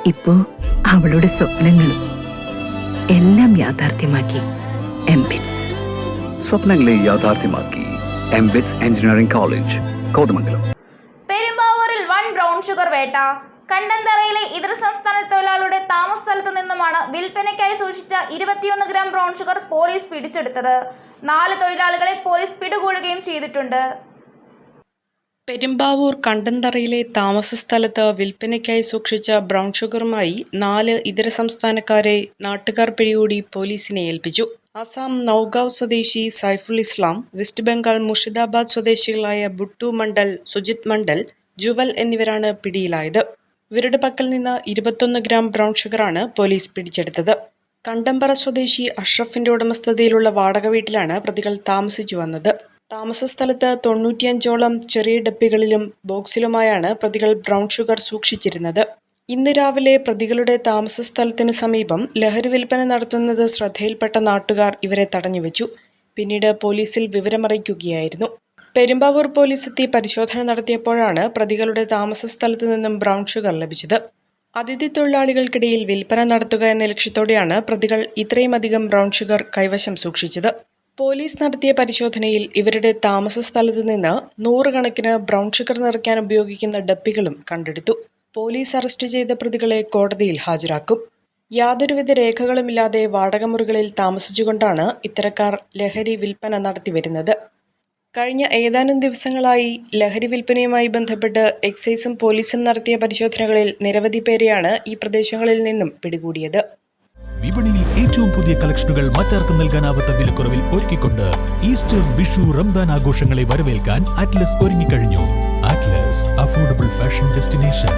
ഇപ്പോ അവളുടെ സ്വപ്നങ്ങളും എല്ലാം യാഥാർത്ഥ്യമാക്കി എംബിറ്റ്സ്. സ്വപ്നങ്ങളെ യാഥാർത്ഥ്യമാക്കി എംബിറ്റ്സ് എഞ്ചിനീയറിംഗ് കോളേജ്, കോതമംഗലം. പെരുമ്പാവൂരിൽ വൻ ബ്രൗൺ ഷുഗർ വേട്ട. കണ്ടന്തറയിലെ ഇതര സംസ്ഥാന തൊഴിലാളിയുടെ താമസ സ്ഥലത്തു നിന്നുമാണ് വിൽപ്പനയ്ക്കായി സൂക്ഷിച്ച 21 ഗ്രാം ബ്രൗൺ ഷുഗർ പോലീസ് പിടിച്ചെടുത്തത്. 4 തൊഴിലാളികളെ പോലീസ് പിടികൂടുകയും ചെയ്തിട്ടുണ്ട്. പെരുമ്പാവൂർ കണ്ടന്തറയിലെ താമസ സ്ഥലത്ത് വിൽപ്പനയ്ക്കായി സൂക്ഷിച്ച ബ്രൗൺ ഷുഗറുമായി 4 ഇതര സംസ്ഥാനക്കാരെ നാട്ടുകാർ പിടികൂടി പോലീസിനെ ഏൽപ്പിച്ചു. അസം നൌഗാവ് സ്വദേശി സൈഫുൽ ഇസ്ലാം, വെസ്റ്റ് ബംഗാൾ മുർഷിദാബാദ് സ്വദേശികളായ ബുട്ടു മണ്ഡൽ, സുജിത് മണ്ഡൽ, ജുവൽ എന്നിവരാണ് പിടിയിലായത്. ഇവരുടെ പക്കൽ നിന്ന് 21 ഗ്രാം ബ്രൗൺ ഷുഗറാണ് പോലീസ് പിടിച്ചെടുത്തത്. കണ്ടമ്പറ സ്വദേശി അഷ്റഫിന്റെ ഉടമസ്ഥതയിലുള്ള വാടക വീട്ടിലാണ് പ്രതികൾ താമസിച്ചു വന്നത്. താമസ സ്ഥലത്ത് 95ഓളം ചെറിയ ഡപ്പികളിലും ബോക്സിലുമായാണ് പ്രതികൾ ബ്രൗൺ ഷുഗർ സൂക്ഷിച്ചിരുന്നത്. ഇന്ന് രാവിലെ പ്രതികളുടെ താമസ സ്ഥലത്തിന് സമീപം ലഹരി വിൽപ്പന നടത്തുന്നത് ശ്രദ്ധയിൽപ്പെട്ട നാട്ടുകാർ ഇവരെ തടഞ്ഞുവെച്ചു. പിന്നീട് പോലീസിൽ വിവരമറിയിക്കുകയായിരുന്നു. പെരുമ്പാവൂർ പോലീസ് എത്തി പരിശോധന നടത്തിയപ്പോഴാണ് പ്രതികളുടെ താമസ സ്ഥലത്ത് നിന്നും ബ്രൗൺ ഷുഗർ ലഭിച്ചത്. അതിഥി തൊഴിലാളികൾക്കിടയിൽ വിൽപ്പന നടത്തുക എന്ന ലക്ഷ്യത്തോടെയാണ് പ്രതികൾ ഇത്രയുമധികം ബ്രൗൺ ഷുഗർ കൈവശം സൂക്ഷിച്ചത്. പോലീസ് നടത്തിയ പരിശോധനയിൽ ഇവരുടെ താമസ സ്ഥലത്ത് നിന്ന് 100 കണക്കിന് ബ്രൗൺ ഷുഗർ നിറയ്ക്കാൻ ഉപയോഗിക്കുന്ന ഡപ്പികളും കണ്ടെടുത്തു. പോലീസ് അറസ്റ്റ് ചെയ്ത പ്രതികളെ കോടതിയിൽ ഹാജരാക്കും. യാതൊരുവിധ രേഖകളുമില്ലാതെ വാടകമുറികളിൽ താമസിച്ചുകൊണ്ടാണ് ഇത്തരക്കാർ ലഹരി വിൽപ്പന നടത്തിവരുന്നത്. കഴിഞ്ഞ ഏതാനും ദിവസങ്ങളായി ലഹരി വിൽപ്പനയുമായി ബന്ധപ്പെട്ട് എക്സൈസും പോലീസും നടത്തിയ പരിശോധനകളിൽ നിരവധി പേരെയാണ് ഈ പ്രദേശങ്ങളിൽ നിന്നും പിടികൂടിയത്. വിപണിയിൽ ഏറ്റവും പുതിയ കളക്ഷനുകൾ മറ്റാർക്കും നൽകാനാവാത്ത വിലക്കുറവിൽ ഒരുക്കിക്കൊണ്ട് ഈസ്റ്റർ, വിഷു, റംദാൻ ആഘോഷങ്ങളെ വരവേൽക്കാൻ അറ്റ്ലസ് ഒരുങ്ങിക്കഴിഞ്ഞു. Atlas, affordable fashion destination.